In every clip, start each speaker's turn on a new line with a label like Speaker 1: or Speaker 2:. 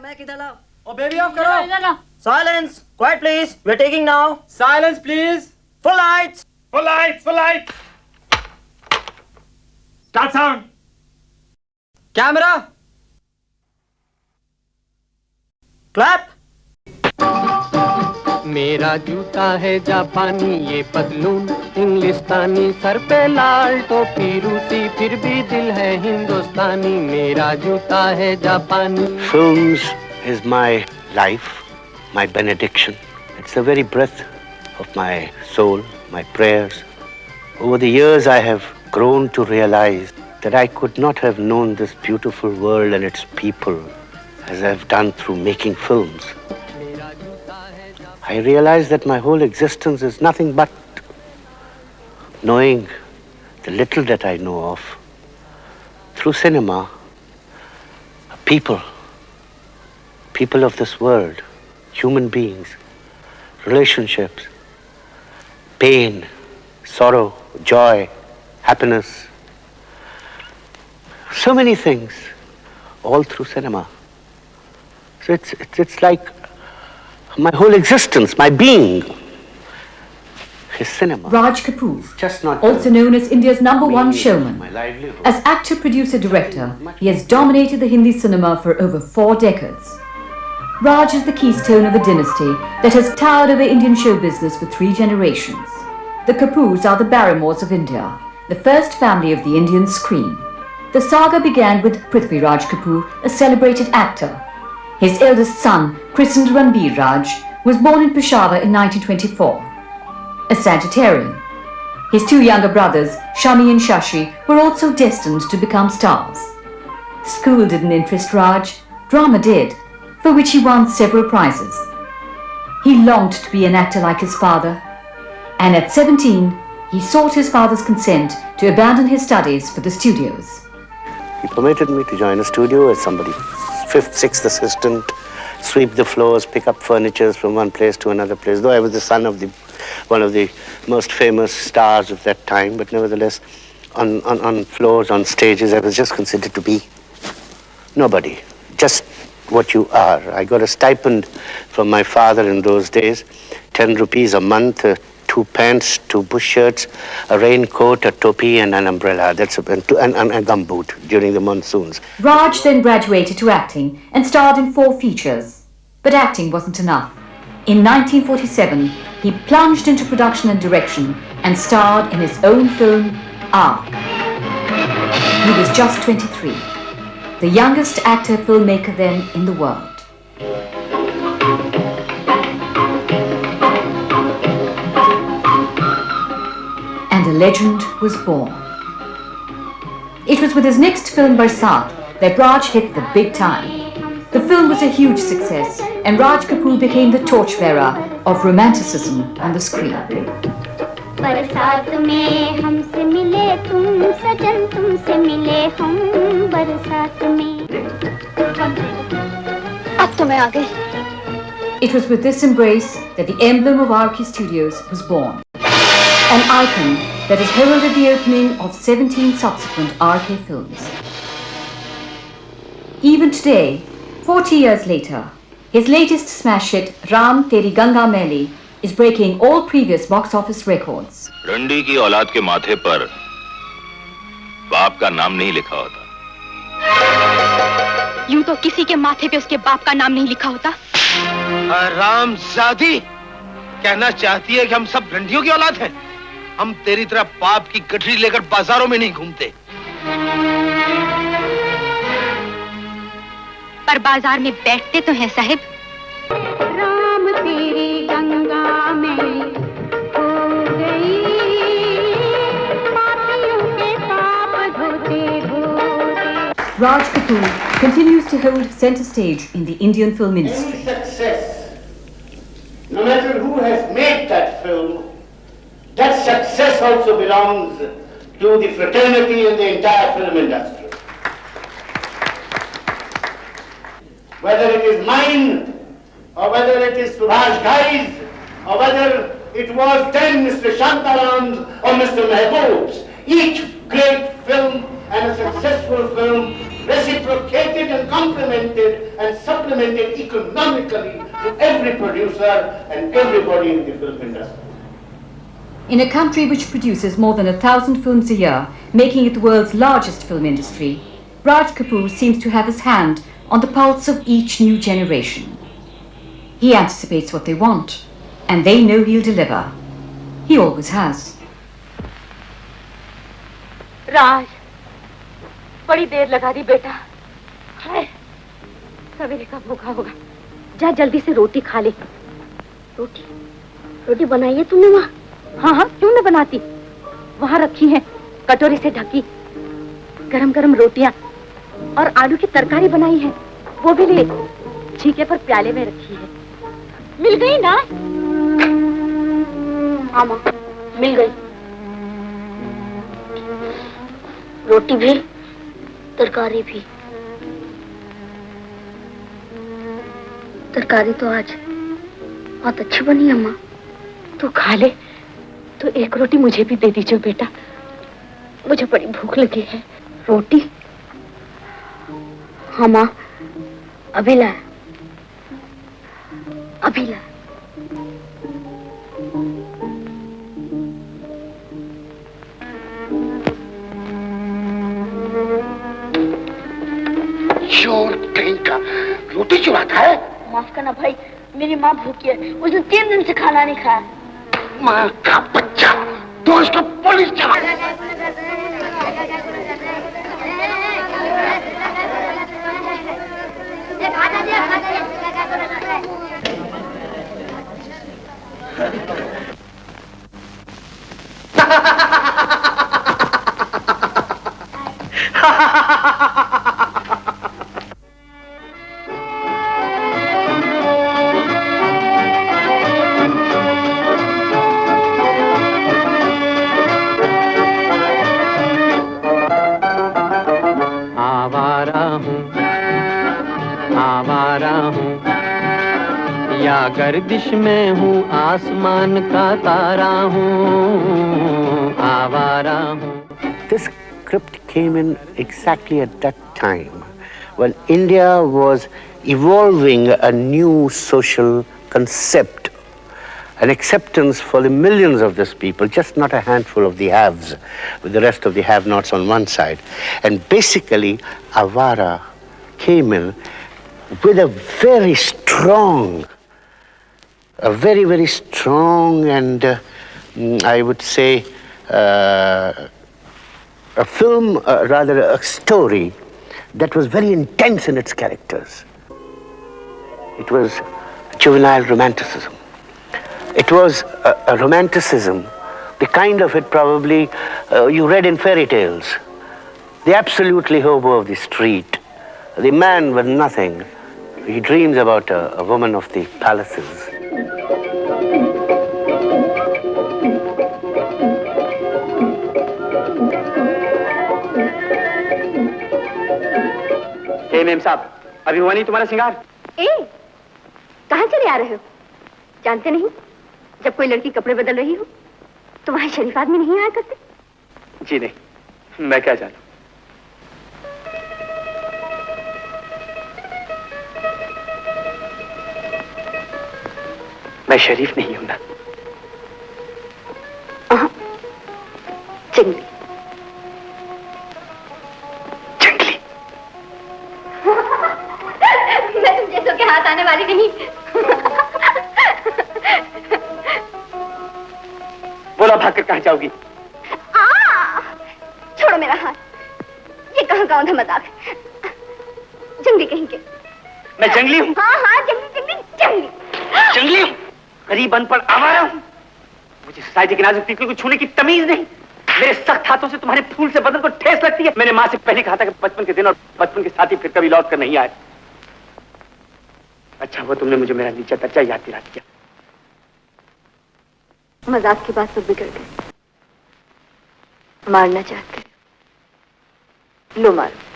Speaker 1: Oh, baby, off karo.
Speaker 2: Silence! Quiet, please. We're taking now.
Speaker 1: Silence, please.
Speaker 2: Full lights.
Speaker 1: Full lights, full lights. Start sound. Camera.
Speaker 2: Clap.
Speaker 3: मेरा जूता है जापानी ये पतलून इंग्लिस्तानी sir पे लाल टोपी रूसी फिर भी दिल है हिंदुस्तानी मेरा जूता है जापानी.
Speaker 4: Films is my life, my benediction. It's the very breath of my soul, my prayers. Over the years I have grown to realize that I could not have known this beautiful world and its people as I've done through making films. I realize that my whole existence is nothing but knowing the little that I know of through cinema, people of this world, human beings, relationships, pain, sorrow, joy, happiness, so many things, all through cinema. So it's like my whole existence, my being is cinema.
Speaker 5: Raj Kapoor,
Speaker 4: Just not
Speaker 5: also known as India's #1 showman.
Speaker 4: my livelihood.
Speaker 5: As actor, producer, director, he has dominated the Hindi cinema for over 4 decades. Raj is the keystone of a dynasty that has towered over Indian show business for 3 generations. The Kapoors are the Barrymores of India, the first family of the Indian screen. The saga began with Prithvi Raj Kapoor, a celebrated actor. His eldest son, christened Ranbir Raj, was born in Peshawar in 1924, a Sagittarian. His 2 younger brothers, Shami and Shashi, were also destined to become stars. School didn't interest Raj, drama did, for which he won several prizes. He longed to be an actor like his father, and at 17, he sought his father's consent to abandon his studies for the studios.
Speaker 4: He permitted me to join a studio as somebody, 5th, 6th assistant, sweep the floors, pick up furniture from one place to another place. Though I was the son of one of the most famous stars of that time, but nevertheless, on floors, on stages, I was just considered to be nobody, just what you are. I got a stipend from my father in those days, 10 rupees a month, 2 pants, 2 bush shirts, a raincoat, a topi, and an umbrella. That's and a gumboot during the monsoons.
Speaker 5: Raj then graduated to acting and starred in 4 features. But acting wasn't enough. In 1947, he plunged into production and direction and starred in his own film, Ark. He was just 23, the youngest actor-filmmaker then in the world. And a legend was born. It was with his next film, Barsat, that Raj hit the big time. The film was a huge success, and Raj Kapoor became the torchbearer of romanticism on the screen.
Speaker 6: बरसात में हमसे मिले तुम सजन तुमसे मिले हम बरसात में अब तो मैं आ गई.
Speaker 5: It was with this embrace that the emblem of RK Studios was born. An icon that has heralded the opening of 17 subsequent RK films. Even today, 40 years later, his latest smash hit, Ram Teri Ganga Maili, is breaking all previous box office records.
Speaker 7: रंडी की औलाद के माथे पर बाप का नाम नहीं लिखा होता.
Speaker 6: यूं तो किसी के माथे पे उसके बाप का नाम नहीं लिखा होता.
Speaker 8: हरामजादी कहना चाहती है कि हम सब रंडियों की औलाद हैं. हम तेरी तरह बाप की गठरी लेकर बाजारों में नहीं घूमते.
Speaker 6: पर बाजार में बैठते तो हैं साहिब. राम तेरी गंगा में हो गई पापियों के पाप धोते धोते.
Speaker 5: Raj Kapoor continues to hold center stage in the Indian film industry.
Speaker 4: Any success, no matter who has made that film, that success also belongs to the fraternity and the entire film industry. Whether it is mine, or whether it is Subhash Ghai's, or whether it was then Mr. Shantaram's or Mr. Mehboo's, each great film and a successful film reciprocated and complemented and supplemented economically to every producer and everybody in the film industry.
Speaker 5: In a country which produces more than 1,000 films a year, making it the world's largest film industry, Raj Kapoor seems to have his hand on the pulse of each new generation. He anticipates what they want, and they know he'll deliver. He always has.
Speaker 6: राज, बड़ी देर लगा दी बेटा। हाय, सवेरे का भूखा होगा। जा जल्दी से रोटी खा ले। रोटी बनाई है तुमने वहाँ? हाँ हाँ, क्यों न बनाती? वहाँ रखी है, कटोरी से ढकी। गरम गरम रोटियाँ और आलू की तरकारी बनाई है, वो भी ले। छीके पर प्याले में रखी है। मिल गई ना? हाँ माँ, मिल गई। रोटी भी, तरकारी भी। तरकारी तो आज बहुत अच्छी बनी है माँ। तू खा ले, तो एक रोटी मुझे भी दे दीजिए बेटा, मुझे बड़ी भूख लगी है। रोटी? हाँ माँ, अभी ला, अभी ला।
Speaker 8: चोर कहीं का रोटी चुराता है।
Speaker 6: माफ करना भाई, मेरी माँ भूखी है, उसने 3 दिन से खाना नहीं खाया।
Speaker 8: माँ का बच्चा, तो उसको पुलिस चला।
Speaker 3: आवारा हूँ या गर्दिश में हूँ, आसमान का तारा हूँ, आवारा हूँ।
Speaker 4: This script came in exactly at that time when India was evolving a new social concept, an acceptance for the millions of these people, just not a handful of the haves, with the rest of the have-nots on one side. And basically, Avara came in with a very strong, very strong and I would say a film, rather a story that was very intense in its characters. It was juvenile romanticism. It was a romanticism, the kind of it probably you read in fairy tales. The absolutely hobo of the street, the man with nothing. He dreams about a woman of the palaces.
Speaker 1: हे memsahib, अभी हुआ नहीं तुम्हारा श्रृंगार?
Speaker 6: ए, कहाँ चले आ रहे हो? जानते नहीं, जब कोई लड़की कपड़े बदल रही हो तो वहाँ शरीफ आदमी नहीं आया करते?
Speaker 1: जी नहीं, मैं क्या जानूं। मैं शरीफ नहीं हूं ना।
Speaker 6: जंगली।
Speaker 1: जंगली?
Speaker 6: मैं तुम जैसों के हाथ आने वाली नहीं।
Speaker 1: बोला भागकर कहाँ जाओगी?
Speaker 6: छोड़ो मेरा हाथ, ये कहाँ का औंधा मजाक है? जंगली कहीं के।
Speaker 1: मैं जंगली हूँ?
Speaker 6: हाँ, जंगली।
Speaker 1: जंगली हूँ? गरीब अनपढ़ आवारा हूँ? मुझे सोसाइटी के नाजुक पीपल को छूने की तमीज नहीं। मेरे सख्त हाथों से तुम्हारे फूल से बदन को ठेस लगती है। मैंने माँ से पहले कहा था कि बचपन के दिन और बचपन के साथी फिर कभी लौट कर नहीं आए। अच्छा वो तुमने मुझे मेरा नीचा दर्जा याद दिला दिया।
Speaker 6: मजाक की बात सब बिगड़ गई। मारना चाहते लो, मारो।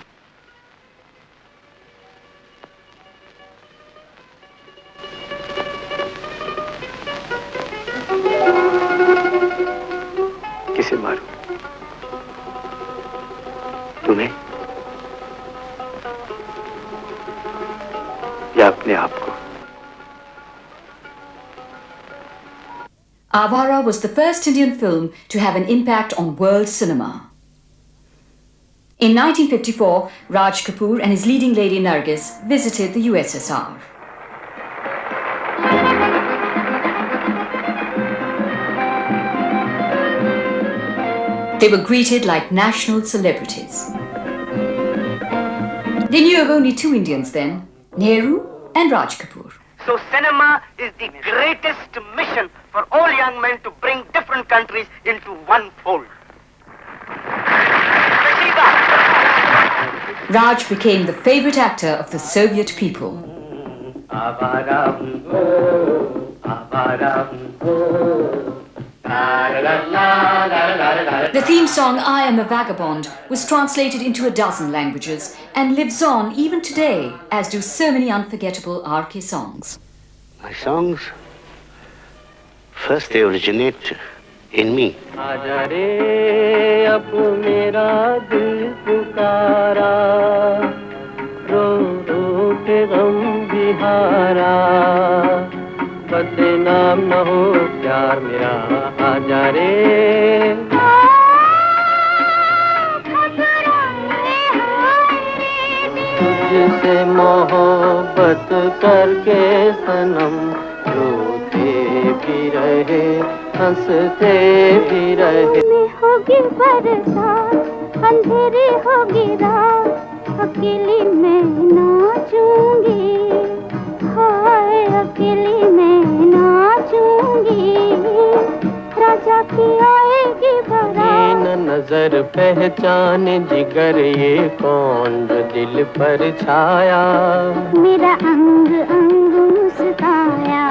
Speaker 1: किसे मारूं? तुम्हें अपने आप को।
Speaker 5: Avara was the first Indian film to have an impact on world cinema. In 1954, Raj Kapoor and his leading lady Nargis visited the USSR. They were greeted like national celebrities. They knew of only two Indians then, Nehru and Raj Kapoor.
Speaker 1: So cinema is the greatest mission for all young men to bring different countries into one fold.
Speaker 5: Raj became the favorite actor of the Soviet people. The theme song I Am a Vagabond was translated into a dozen languages and lives on even today, as do so many unforgettable RK songs.
Speaker 4: My songs, first they originate in me.
Speaker 3: आजा रे अब मेरा दिल पुकारा, रो रो के गम बिहारा, बदनाम न हो प्यार मेरा, आजा रे। तुझसे मोहब्बत करके सनम रोते भी रहे, हंसते भी रहे।
Speaker 9: होगी बरसात, अंधेरी होगी रात, अकेली मैं नाचूंगी, हाय अकेली मैं नाचूंगी, राजा की आएगी बारात।
Speaker 3: नजर पहचाने जिगर ये कौन जो दिल पर छाया,
Speaker 9: मेरा अंग अंग मुस्काया,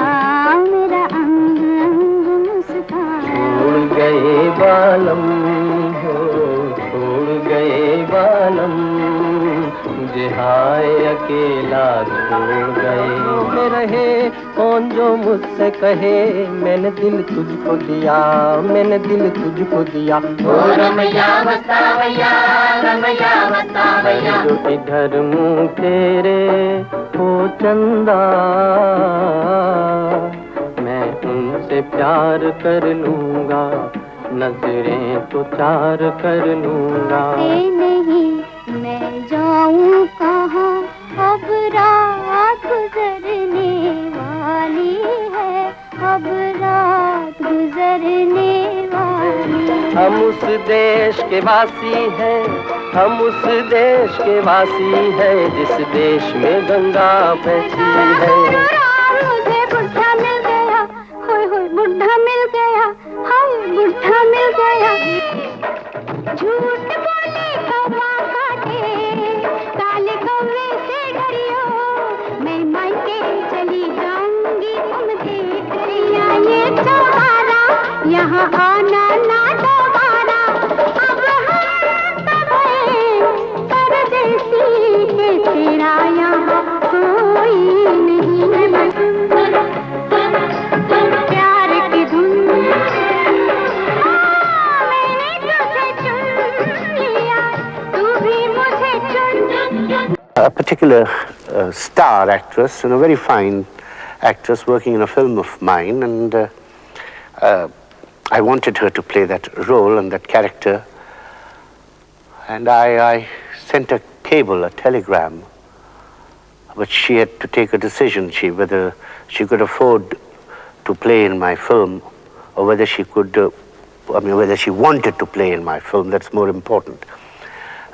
Speaker 9: मेरा अंग अंग मुस्काया।
Speaker 3: छोड़ गए बालम हो, छोड़ गए बालम, मुझे हाय अकेला छोड़ गए। में रहे कौन जो मुझसे कहे, मैंने दिल तुझको दिया, मैंने दिल तुझको दिया। ओ रमैया बतावैया, रमैया बतावैया, जो इधर मुँह तेरे हो चंदा, मैं उनसे प्यार कर लूंगा, नजरें तो चार कर लूंगा।
Speaker 9: नहीं मैं जाऊं कहाँ, अब रात गुजरने वाली है, अब रात गुजरने वाली।
Speaker 3: हम उस देश के वासी हैं, हम उस देश के वासी हैं, जिस देश में गंगा बहती है।
Speaker 9: मुझे बुढ़ा मिल गया, होय होय बुढ़ा मिल गया, हाय बुढ़ा मिल गया। झूठ बोले कौवा काटे, काले कौवे से डरियो, मैं मायके चली जाऊंगी, तुम देख लिया ये तुम्हारा, यहाँ आना ना दोबारा। अब हम सब परदेसी है, तेरा यहाँ कोई नहीं। प्यार की धुन मैंने तुझे चुन लिया, तू भी मुझे चुन।
Speaker 4: A particular star actress and a very fine actress working in a film of mine, and I wanted her to play that role and that character, and I sent a cable, a telegram, but she had to take a decision, whether she could afford to play in my film, or whether she could, whether she wanted to play in my film. That's more important.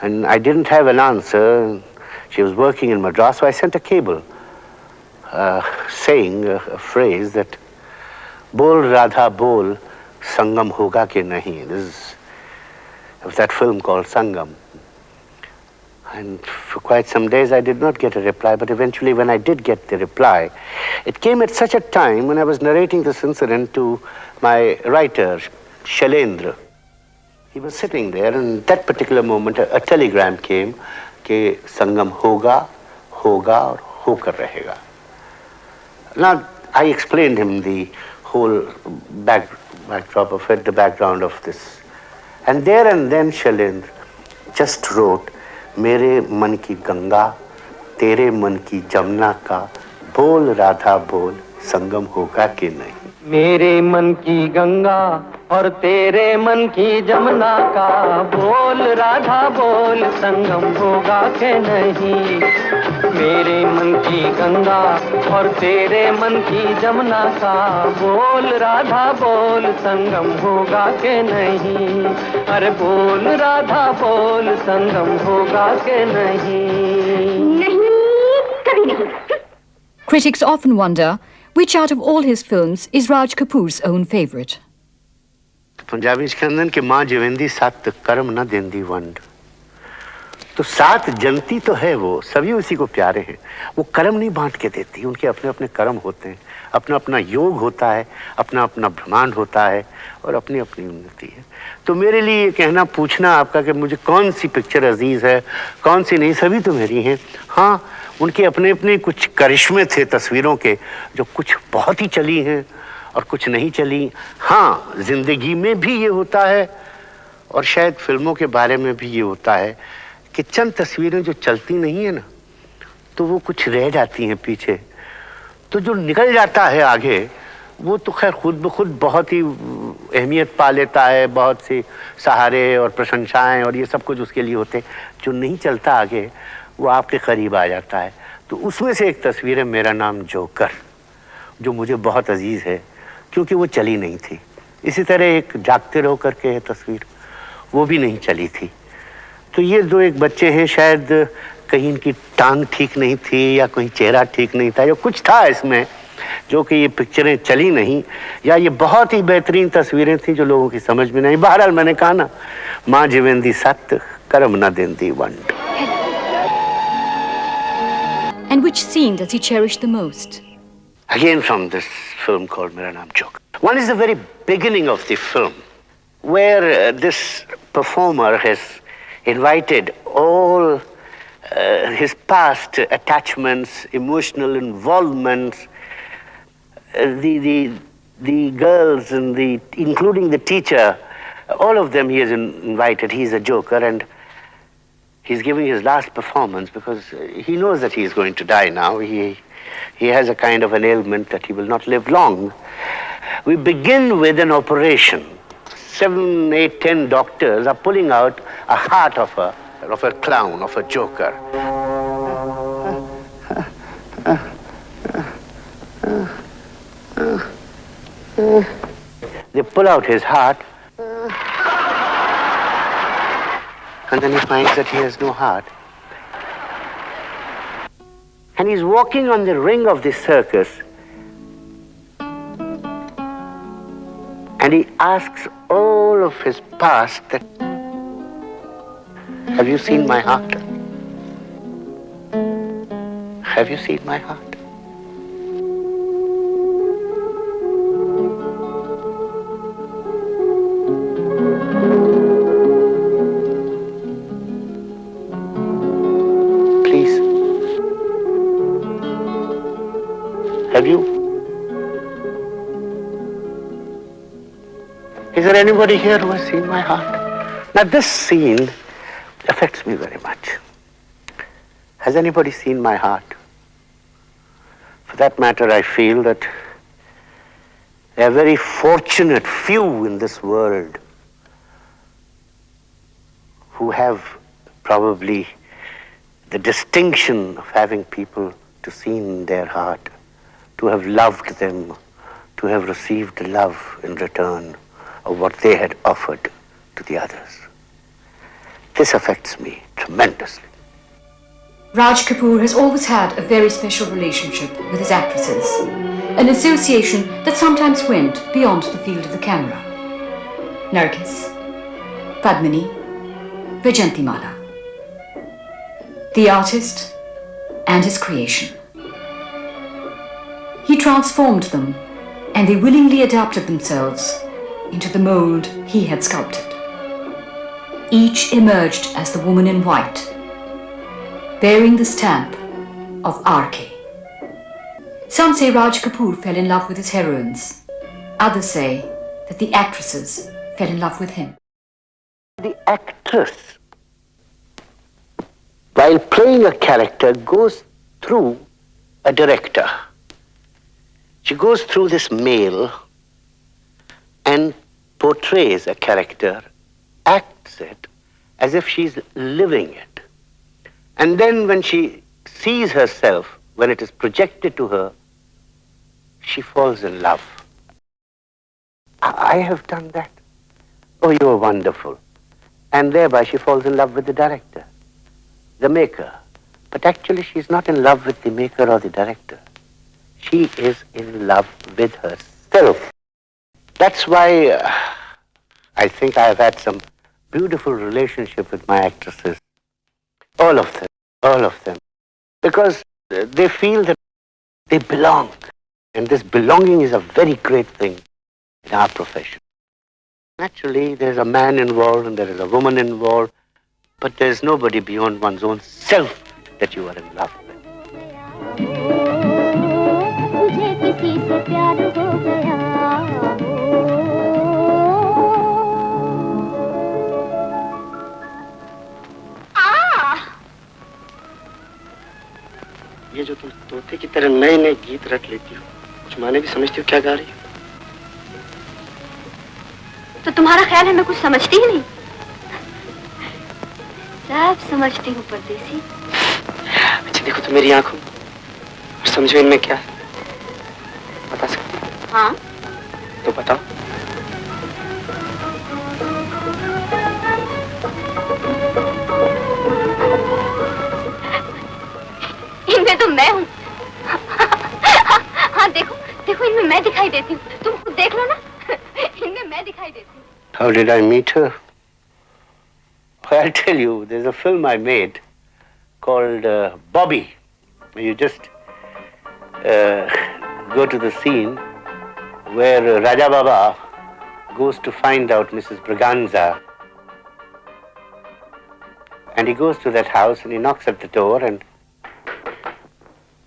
Speaker 4: And I didn't have an answer. She was working in Madras, so I sent a cable saying a phrase that, "Bol Radha bol, Sangam hoga ke nahi." It was that film called Sangam. And for quite some days I did not get a reply, but eventually when I did get the reply, it came at such a time when I was narrating this incident to my writer, Shailendra. He was sitting there, and at that particular moment a telegram came कि संगम होगा, होगा और होकर रहेगा. Now I explained him the whole backdrop of it, the background of this, and there and then Shailendra just wrote, मेरे मन की गंगा, तेरे मन की जमुना का बोल राधा बोल, संगम होगा कि नहीं।
Speaker 3: मेरे मन की गंगा और तेरे मन की जमुना का, बोल राधा बोल, संगम होगा कि नहीं। मेरे मन की गंगा और तेरे मन की जमुना का, बोल राधा बोल, संगम होगा कि नहीं। अरे बोल राधा बोल, संगम होगा कि नहीं।
Speaker 6: नहीं, कभी नहीं।
Speaker 5: Critics often wonder which out of all his films is Raj Kapoor's own favourite.
Speaker 4: Punjabi के अंदर कि माँ जवेंदी सत कर्म न देंदी वंड। तो सात जनती तो है, वो सभी उसी को प्यारे हैं। वो कर्म नहीं बांट के देती, उनके अपने अपने कर्म होते हैं, अपना अपना योग होता है, अपना अपना ब्रह्मांड होता है और अपनी अपनी उन्नति है। तो मेरे लिए ये कहना पूछना आपका कि मुझे कौन सी पिक्चर अजीज है, कौन सी नहीं, सभी तो मेरी हैं। हाँ, उनके अपने अपने कुछ करिश्मे थे तस्वीरों के, जो कुछ बहुत ही चली हैं और कुछ नहीं चली। हाँ, जिंदगी में भी ये होता है और शायद फिल्मों के बारे में भी ये होता है कि चंद तस्वीरें जो चलती नहीं है ना, तो वो कुछ रह जाती हैं पीछे। तो जो निकल जाता है आगे, वो तो खैर खुद ब खुद बहुत ही अहमियत पा लेता है, बहुत से सहारे और प्रशंसाएं और ये सब कुछ उसके लिए होते हैं। जो नहीं चलता आगे, वो आपके करीब आ जाता है। तो उसमें से एक तस्वीर है मेरा नाम जोकर, जो मुझे बहुत अजीज है क्योंकि वो चली नहीं थी। इसी तरह एक जागते रहो करके है तस्वीर, वो भी नहीं चली थी। तो ये दो एक बच्चे हैं, शायद कहीं इनकी टांग ठीक नहीं थी या कहीं चेहरा ठीक नहीं था, या कुछ था इसमें जो कि ये पिक्चरें चली नहीं, या ये बहुत ही बेहतरीन तस्वीरें थी जो लोगों की समझ में नहीं। बहरहाल मैंने कहा ना, माँ जिवेंदी सत कर्म न देंदी वंड।
Speaker 5: And which scene does he cherish the most?
Speaker 4: Again from this film called Mera Naam Joker. One is the very beginning of the film, where this performer has invited all his past attachments, emotional involvements, the girls and including the teacher, all of them he has invited. He is a joker and he's giving his last performance because he knows that he is going to die now. He has a kind of an ailment that he will not live long. We begin with an operation. 7, 8, 10 doctors are pulling out a heart of a clown, of a joker. They pull out his heart, and then he finds that he has no heart. And he's walking on the ring of the circus, and he asks all of his past that, have you seen my heart? Have you seen my heart? Please. Have you? Is there anybody here who has seen my heart? Now this scene affects me very much. Has anybody seen my heart? For that matter, I feel that there are very fortunate few in this world who have probably the distinction of having people to see in their heart, to have loved them, to have received love in return of what they had offered to the others. This affects me tremendously.
Speaker 5: Raj Kapoor has always had a very special relationship with his actresses, an association that sometimes went beyond the field of the camera. Nargis, Padmini, Vajantimala. The artist and his creation. He transformed them, and they willingly adapted themselves into the mold he had sculpted. Each emerged as the woman in white, bearing the stamp of RK. Some say Raj Kapoor fell in love with his heroines. Others say that the actresses fell in love with him.
Speaker 4: The actress, while playing a character, goes through a director. She goes through this mail and portrays a character, acts it as if she's living it. And then when she sees herself, when it is projected to her, she falls in love. I have done that. Oh, you're wonderful. And thereby she falls in love with the director, the maker. But actually she's not in love with the maker or the director. She is in love with herself. That's why I think I have had some beautiful relationship with my actresses. All of them. Because they feel that they belong. And this belonging is a very great thing in our profession. Naturally, there's a man involved and there is a woman involved, but there's nobody beyond one's own self that you are in love with.
Speaker 3: ये जो तुम तोते की तरह नए नए गीत रट लेती हो, कुछ माने भी समझती हो क्या गा रही हो?
Speaker 6: तो तुम्हारा ख्याल है मैं कुछ समझती ही नहीं? सब समझती हूँ परदेसी।
Speaker 3: अच्छा देखो तो मेरी आंखों और समझो इनमें क्या है, बता सकती हो?
Speaker 6: हाँ।
Speaker 3: तो बताओ।
Speaker 6: इनमें तो मैं हूँ। हाँ देखो, देखो इनमें मैं दिखाई देती हूँ। तुम खुद देख लो ना, इनमें मैं दिखाई देती हूँ।
Speaker 4: How did I meet her? Well, I'll tell you, there's a film I made called Bobby. You just go to the scene where Raja Baba goes to find out Mrs. Braganza. And he goes to that house and he knocks at the door and...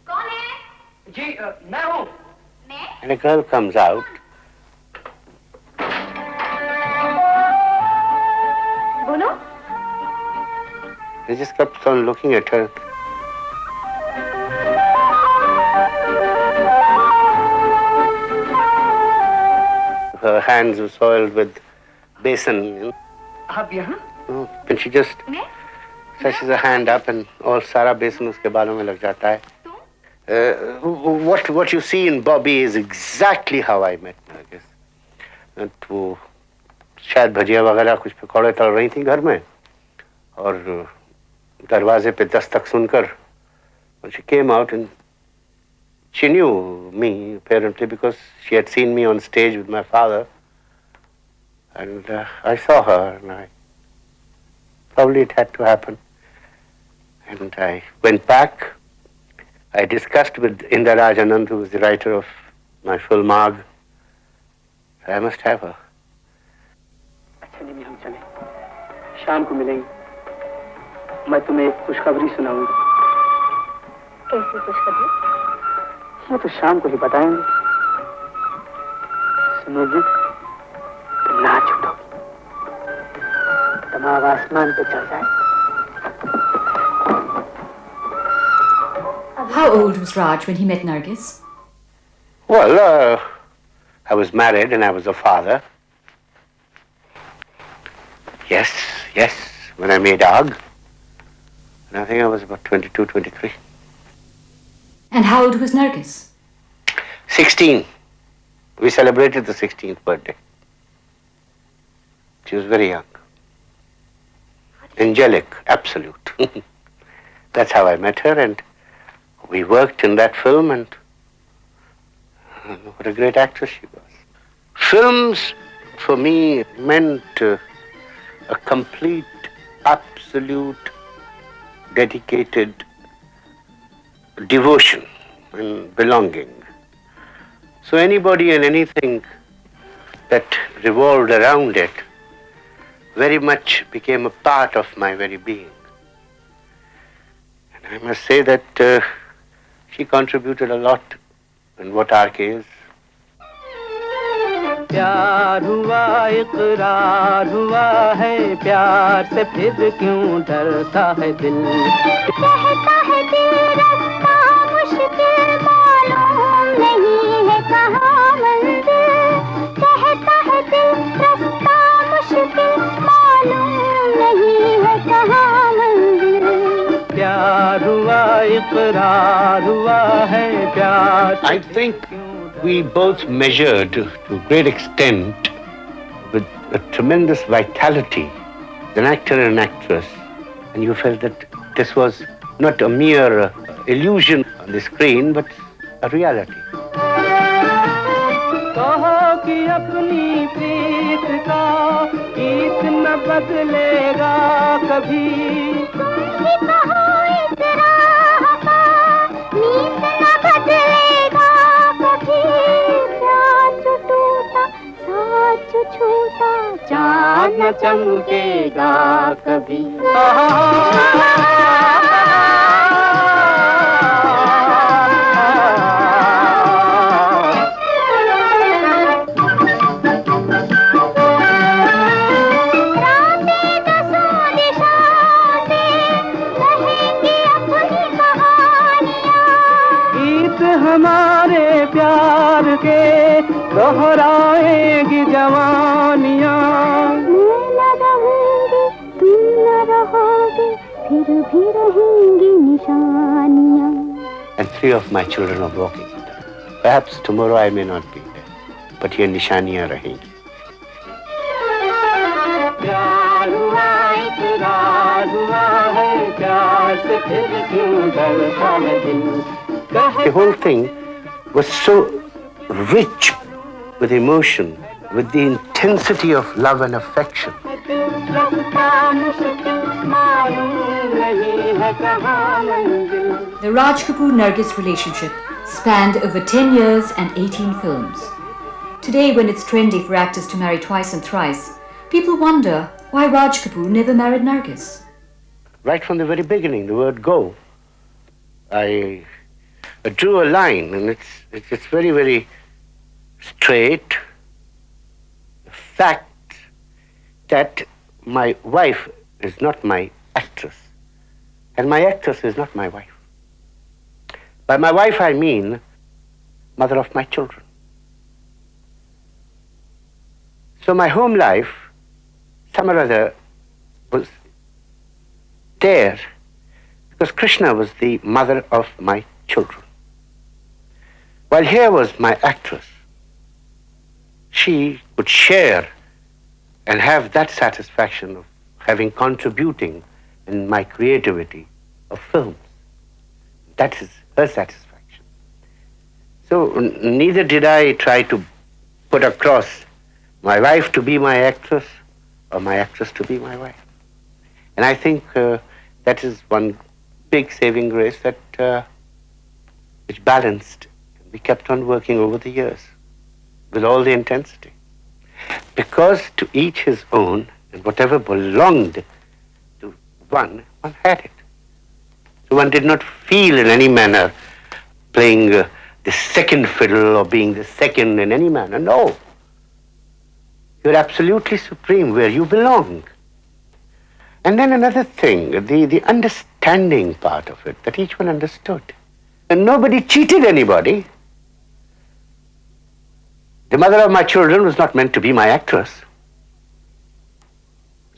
Speaker 6: कौन है?
Speaker 3: जी मैं हूँ।
Speaker 6: मैं?
Speaker 4: And a girl comes out.
Speaker 6: बोलो।
Speaker 4: They just kept on looking at her. Her hands were soiled with basin. You know?
Speaker 3: आप यहाँ?
Speaker 4: Oh, and she just stretches her hand up and all सारा basin उसके बालों में लग जाता है. What you see in Bobby is exactly how I met Nargis. And वो शायद भजिया वगैरह कुछ पकौड़े तल रही थी घर में और दरवाजे पे दस्तक सुनकर when she came out and she knew me apparently because she had seen me on stage with my father and I saw her and probably it had to happen and I went back. I discussed with Indaraj Anand, who was the writer of my film Mag. I must have her.
Speaker 3: चलिए हम चले, शाम को मिलेंगे। मैं तुम्हें एक खुशखबरी सुनाऊंगा।
Speaker 6: कैसी खुशखबरी?
Speaker 3: वो तो शाम को ही बताएंगे। सुनोगी तो नाच उठोगी, दिमाग आसमान पे चढ़ जाए।
Speaker 5: How old was Raj when he met Nargis?
Speaker 4: Well, I was married and I was a father. Yes, when I made Agh. And I think I was about 22, 23.
Speaker 5: And how old was Nargis?
Speaker 4: 16. We celebrated the 16th birthday. She was very young. Angelic, absolute. That's how I met her and we worked in that film and what a great actress she was. Films for me meant a complete, absolute, dedicated devotion and belonging. So anybody and anything that revolved around it very much became a part of my very being. And I must say that she contributed a lot in what RK is.
Speaker 3: प्यार हुआ इकरार हुआ है, प्यार से फिर क्यों डरता है दिल?
Speaker 9: कहता है दिल रास्ता मुश्किल
Speaker 3: इकरार हुआ है प्यार.
Speaker 4: I think we both measured to a great extent with a tremendous vitality, an actor and an actress, and you felt that this was not a mere illusion on the screen, but a reality.
Speaker 3: कहो कि अपनी प्रीत का गीत न बदलेगा कभी. चाँद न चमकेगा कभी. गीत हमारे प्यार के दोहराएगी जवानियाँ.
Speaker 9: मैं न रहूंगी, तुम न रहोगे, फिर भी रहेंगी निशानियाँ.
Speaker 4: And 3 of my children are walking. Perhaps tomorrow I may not be there, but ये निशानियाँ रहेंगी.
Speaker 3: प्यार हुआ इकरार हुआ है प्यार से फिर क्यों डरता है दिल.
Speaker 4: The whole thing was so rich with emotion, with the intensity of love and affection.
Speaker 5: The Raj Kapoor-Nargis relationship spanned over 10 years and 18 films. Today, when it's trendy for actors to marry twice and thrice, people wonder why Raj Kapoor never married Nargis.
Speaker 4: Right from the very beginning, the word go, I drew a line, and it's very, very straight. The fact that my wife is not my actress, and my actress is not my wife. By my wife, I mean mother of my children. So my home life, some or other, was there because Krishna was the mother of my children. While here was my actress, she could share and have that satisfaction of having contributing in my creativity of films. That is her satisfaction. So neither did I try to put across my wife to be my actress or my actress to be my wife. And I think that is one big saving grace that which balanced. We kept on working over the years with all the intensity. Because to each his own, and whatever belonged to one had it. So one did not feel in any manner playing the second fiddle or being the second in any manner. No. You're absolutely supreme where you belong. And then another thing, the understanding part of it, that each one understood. And nobody cheated anybody. The mother of my children was not meant to be my actress.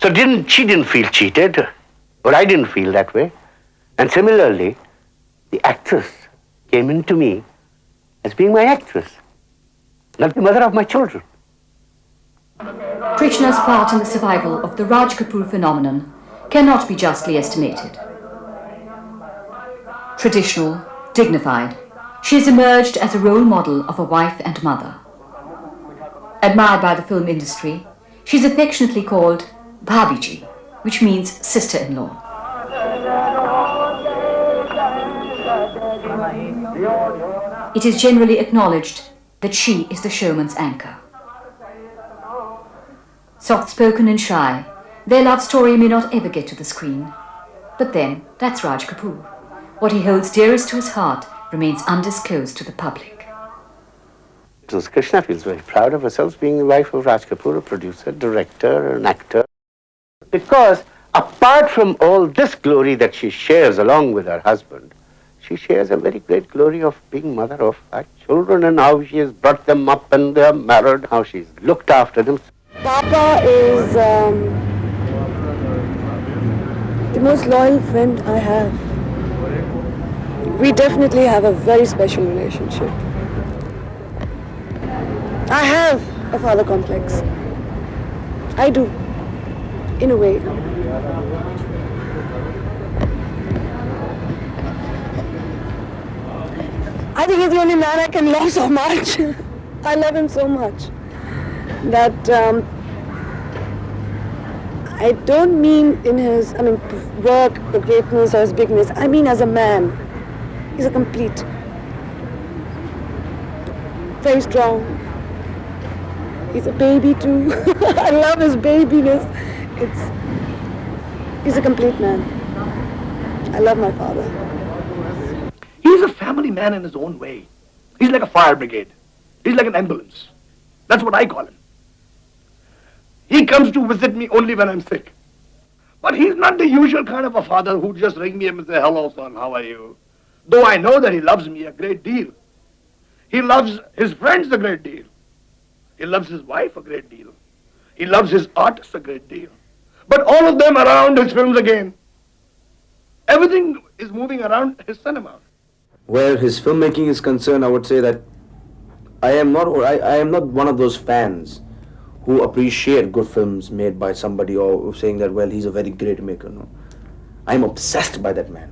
Speaker 4: So she didn't feel cheated, or I didn't feel that way. And similarly, the actress came into me as being my actress, not the mother of my children.
Speaker 5: Krishna's part in the survival of the Raj Kapoor phenomenon cannot be justly estimated. Traditional, dignified, she has emerged as a role model of a wife and mother. Admired by the film industry, she is affectionately called Bhabiji, which means sister-in-law. It is generally acknowledged that she is the showman's anchor. Soft-spoken and shy, their love story may not ever get to the screen. But then, that's Raj Kapoor. What he holds dearest to his heart remains undisclosed to the public.
Speaker 4: Krishna feels very proud of herself being the wife of Raj Kapoor, a producer, director, an actor. Because apart from all this glory that she shares along with her husband, she shares a very great glory of being mother of her children and how she has brought them up and they are married, how she's looked after them.
Speaker 10: Papa is the most loyal friend I have. We definitely have a very special relationship. I have a father complex. I do, in a way. I think he's the only man I can love so much. I love him so much that I don't mean in his, work, the greatness or his bigness. I mean as a man. He's a complete, very strong. He's a baby too. I love his babiness. He's a complete man. I love my father.
Speaker 11: He's a family man in his own way. He's like a fire brigade. He's like an ambulance. That's what I call him. He comes to visit me only when I'm sick. But he's not the usual kind of a father who just ring me up and say, hello son, how are you? Though I know that he loves me a great deal. He loves his friends a great deal. He loves his wife a great deal. He loves his artists a great deal. But all of them around his films again. Everything is moving around his cinema.
Speaker 12: Where his filmmaking is concerned, I would say that I am not one of those fans who appreciate good films made by somebody or saying that, well, he's a very great maker. No. I'm obsessed by that man.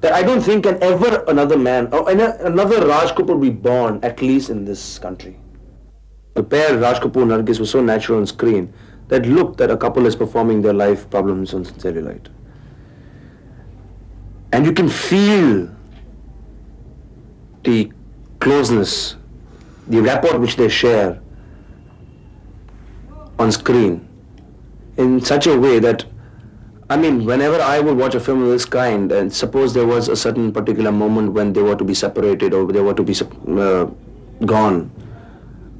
Speaker 12: That I don't think can ever another man or another Raj Kapoor be born, at least in this country. The pair Raj Kapoor and Nargis was so natural on screen that looked that a couple is performing their life problems on cellulite. And you can feel the closeness, the rapport which they share on screen in such a way that, whenever I would watch a film of this kind, and suppose there was a certain particular moment when they were to be separated or they were to be gone,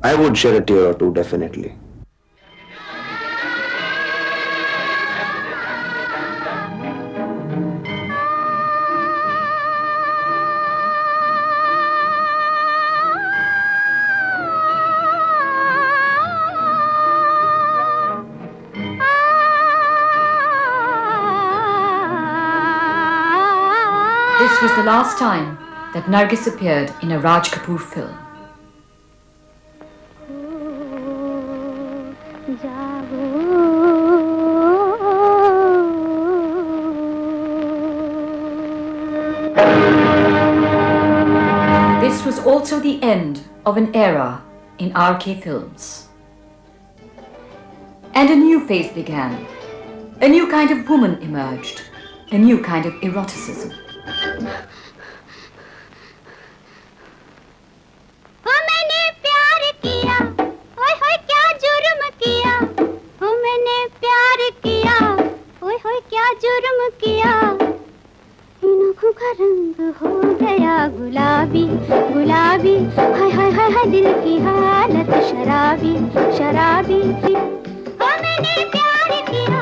Speaker 12: I would shed a tear or two, definitely.
Speaker 5: This was the last time that Nargis appeared in a Raj Kapoor film. This was also the end of an era in RK films. And a new phase began. A new kind of woman emerged. A new kind of eroticism.
Speaker 9: मैंने प्यार किया, ओए होए क्या जुर्म किया, ओ मैंने प्यार किया, ओए होए क्या जुर्म किया, इन आँखों का रंग हो गया गुलाबी, गुलाबी, हाय हाय हाय हाय दिल की हालत शराबी, शराबी, ओ मैंने प्यार किया.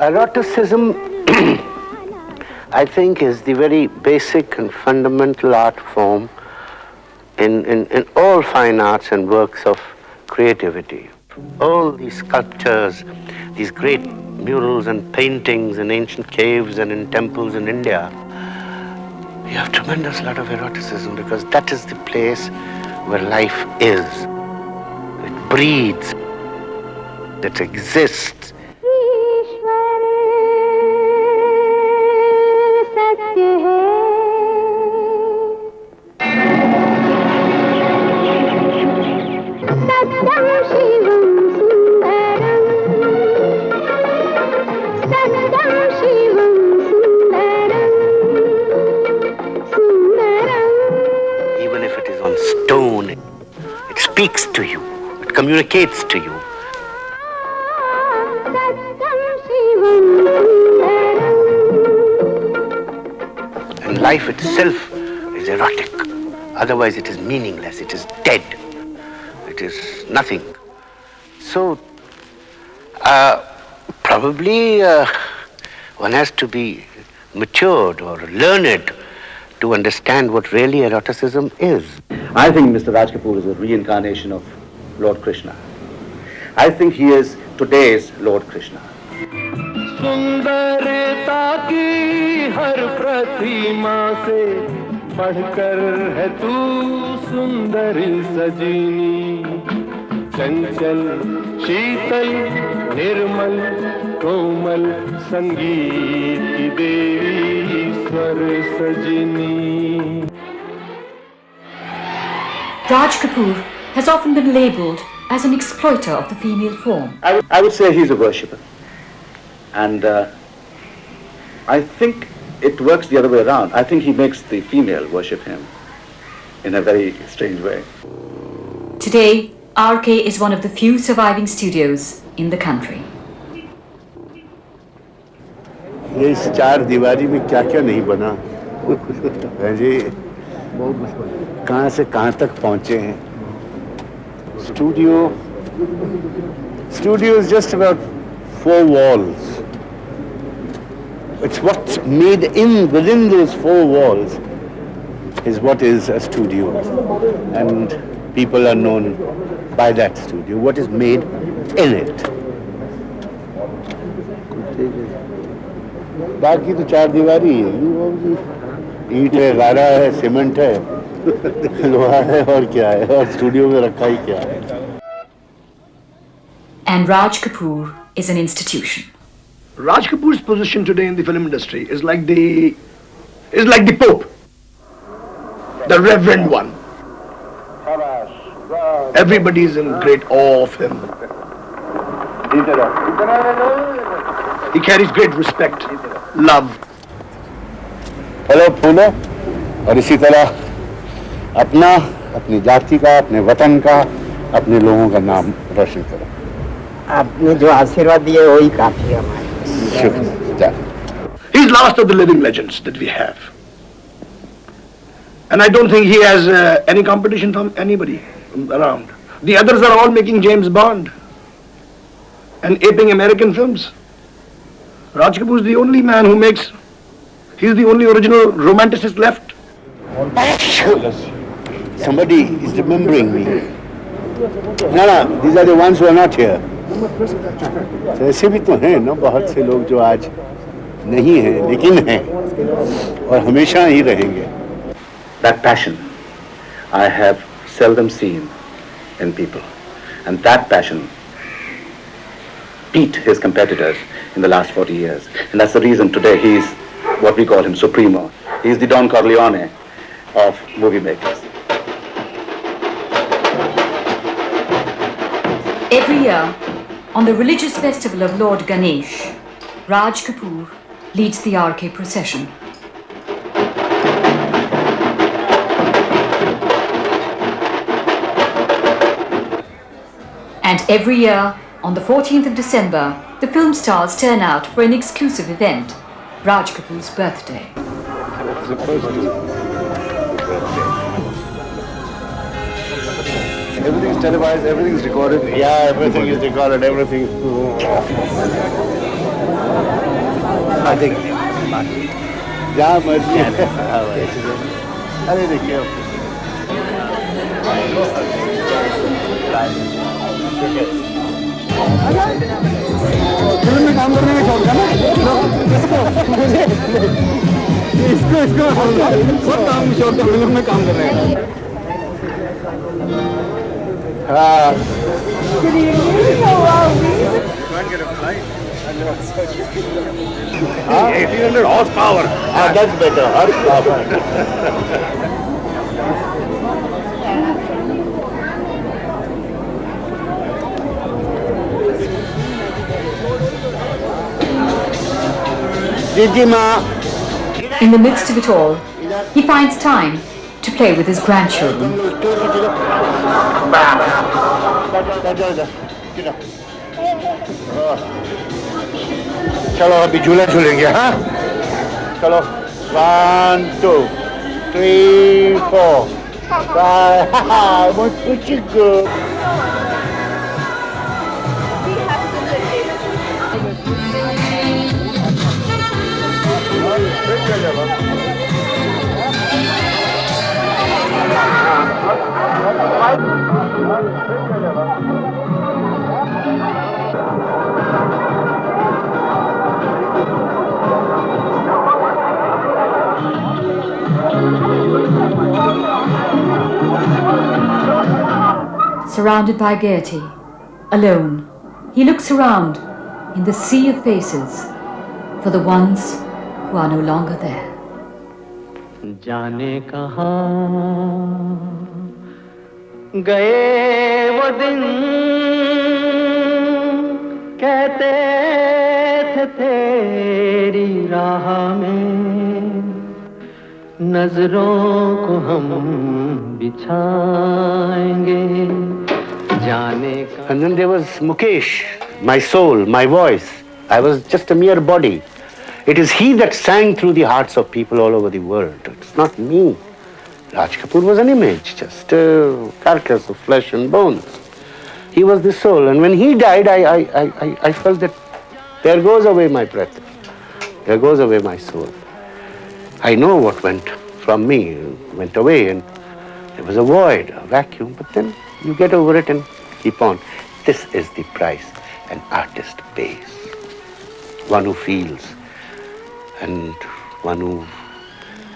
Speaker 4: Eroticism, I think, is the very basic and fundamental art form in all fine arts and works of creativity. All these sculptures, these great murals and paintings in ancient caves and in temples in India, you have tremendous lot of eroticism because that is the place where life is. It breathes, it exists. Even if it is on stone, it speaks to you, it communicates to you. And life itself is erotic. Otherwise it is meaningless, it is dead, it is nothing. So, probably one has to be matured or learned to understand what really eroticism is.
Speaker 12: I think Mr. Raj Kapoor is a reincarnation of Lord Krishna. I think he is today's Lord Krishna.
Speaker 3: सुंदरता की हर प्रतिमा से बढ़कर है तू सुंदर सजीनी, चंचल शीतल निर्मल कोमल संगीत की देवी स्वर सजनी।
Speaker 5: Raj Kapoor has often been labelled as an exploiter of the female form.
Speaker 13: I would say he's a worshipper. And I think it works the other way around. I think he makes the female worship him in a very strange way.
Speaker 5: Today, RK is one of the few surviving studios in the country.
Speaker 4: ये इस चार दीवारी में क्या क्या नहीं बना है जी, कहाँ से कहाँ तक पहुँचे हैं। Studio is just about four walls. It's what's made within those four walls is what is a studio, and people are known by that studio. What is made in it. बाकी तो चार दीवारी है, ईंट है, गारा है, सीमेंट है, लोहा है, और क्या है, और स्टूडियो में रखा ही क्या है।
Speaker 5: And Raj Kapoor is an institution.
Speaker 11: Raj Kapoor's position today in the film industry is like the Pope, the Reverend One. Everybody is in great awe of him. He carries great respect, love.
Speaker 4: Hello फूलो, और इसी तरह अपनी जाति का, अपने वतन का, अपने लोगों का नाम रोशन करो।
Speaker 2: आपने जो आशीर्वाद दिए वही काफी है हमारे।
Speaker 4: शुक्रिया।
Speaker 11: He's last of the living legends that we have. And I don't think he has any competition from anybody around. The others are all making James Bond and aping American films. Raj Kapoor is the only man who makes, he's the only original romanticist left.
Speaker 4: Somebody is remembering me. No, these are the ones who are not here. तो ऐसे भी तो हैं ना बहुत से लोग जो आज नहीं हैं लेकिन हैं और हमेशा ही रहेंगे।
Speaker 13: That passion I have seldom seen in people, and that passion beat his competitors in the last 40 years, and that's the reason today he's what we call him Supremo. He's the Don Corleone of movie makers.
Speaker 5: Every year, on the religious festival of Lord Ganesh, Raj Kapoor leads the RK procession. And every year, on the 14th of December, the film stars turn out for an exclusive event, Raj Kapoor's birthday.
Speaker 4: Everything is televised, everything is recorded. Yeah, everything is recorded, everything. I think. Yeah, मर्जी है। अरे देखिए film में काम करने में शौक था ना इसको बहुत काम में शौक था फिल्म में काम करने का। हाँ 1800 horsepower. That's better. Horsepower.
Speaker 5: In the midst of it all, he finds time to play with his grandchildren.
Speaker 4: चलो अभी झूला झूलेंगे हाँ चलो 1 2 3 4 5 muito good.
Speaker 5: surrounded by gaiety, alone, he looks around in the sea of faces for the ones who are no longer there.
Speaker 3: जाने कहाँ गए वो दिन कहते थे तेरी राह में नजरों को हम बिछाएंगे जाने का.
Speaker 4: And then there was Mukesh, my soul, my voice. I was just a mere body. It is he that sang through the hearts of people all over the world. It's not me. Raj Kapoor was an image, just a carcass of flesh and bones. He was the soul. And when he died, I felt that there goes away my breath. There goes away my soul. I know what went from me, went away, and there was a void, a vacuum. But then you get over it and keep on. This is the price an artist pays. One who feels, and one who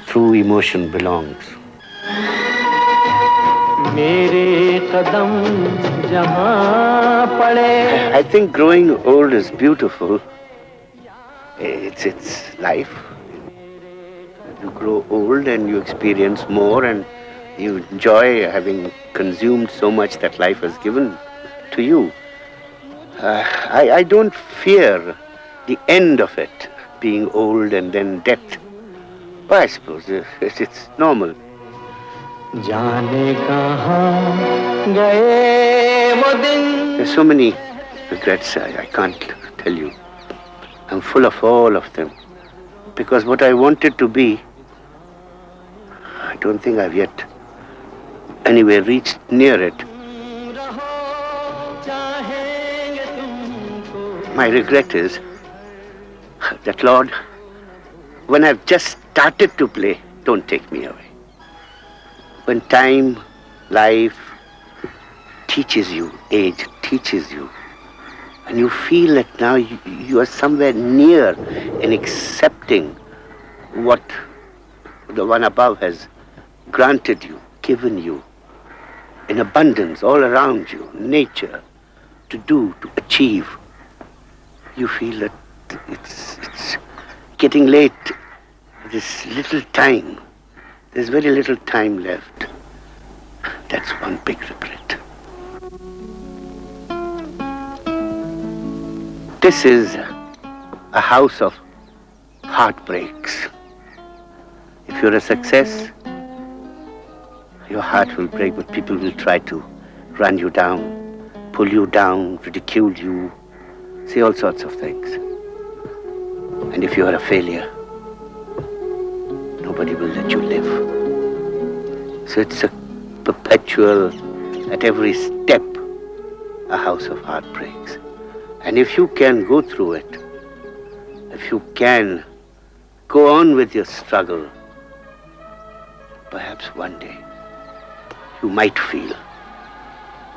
Speaker 4: through emotion belongs. I think growing old is beautiful. It's life. You grow old and you experience more and you enjoy having consumed so much that life has given to you. I don't fear the end of it, being old and then death. But I suppose it's normal. There's so many regrets, I can't tell you. I'm full of all of them. Because what I wanted to be, I don't think I've yet anywhere reached near it. My regret is that, Lord, when I've just started to play, don't take me away. When time, life teaches you, age teaches you, and you feel that now you are somewhere near in accepting what the one above has granted you, given you, in abundance all around you, nature, to do, to achieve. You feel that it's getting late. This little time, there's very little time left. That's one big regret. This is a house of heartbreaks. If you're a success, your heart will break, but people will try to run you down, pull you down, ridicule you, say all sorts of things. And if you are a failure, nobody will let you live. So it's a perpetual, at every step, a house of heartbreaks. And if you can go through it, if you can go on with your struggle, perhaps one day you might feel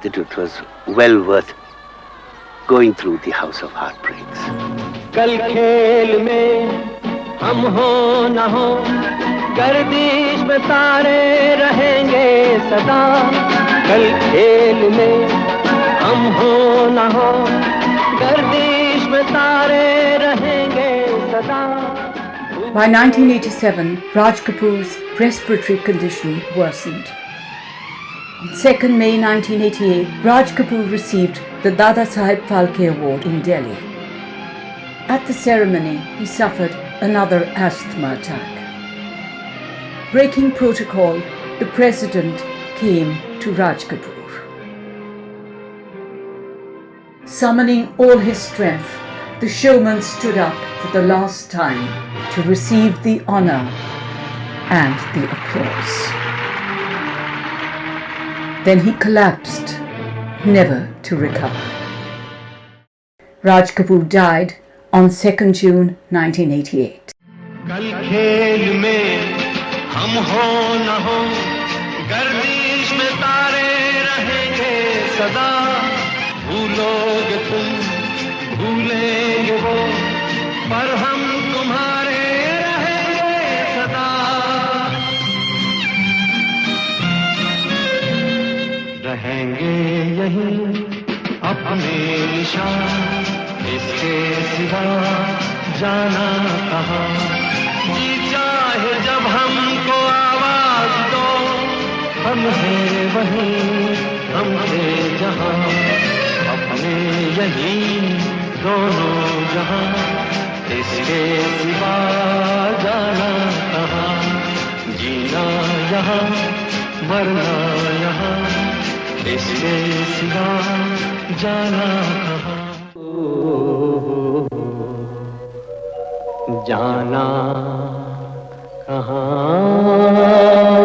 Speaker 4: that it was well worth going through the house of heartbreaks.
Speaker 3: कल खेल में हम हो न हो गर्दिश में तारे रहेंगे सदा कल खेल में हम हो न हो गर्दिश में तारे रहेंगे सदा.
Speaker 5: By 1987, Raj Kapoor's respiratory condition worsened. On 2nd May 1988, Raj Kapoor received the Dada Saheb Phalke Award in Delhi. At the ceremony, he suffered another asthma attack. Breaking protocol, the president came to Raj Kapoor. Summoning all his strength, the showman stood up for the last time to receive the honor and the applause. Then he collapsed, never to recover. Raj Kapoor died on 2nd June 1988.
Speaker 3: कल खेल में हम हो न हो गर्दिश में तारे रहेंगे सदा भूलोगे तुम भूलेंगे वो पर हम तुम्हारे रहेंगे सदा रहेंगे यहीं अपने निशान, इसके सिवा जाना कहाँ। जी चाहे जब हमको आवाज दो, हम हैं वहीं, हम थे जहाँ, अपने यहीं दोनों जहाँ, इसके सिवा जाना कहाँ। जीना यहाँ, मरना यहाँ, इसके सिवा जाना कहाँ। जाना कहाँ।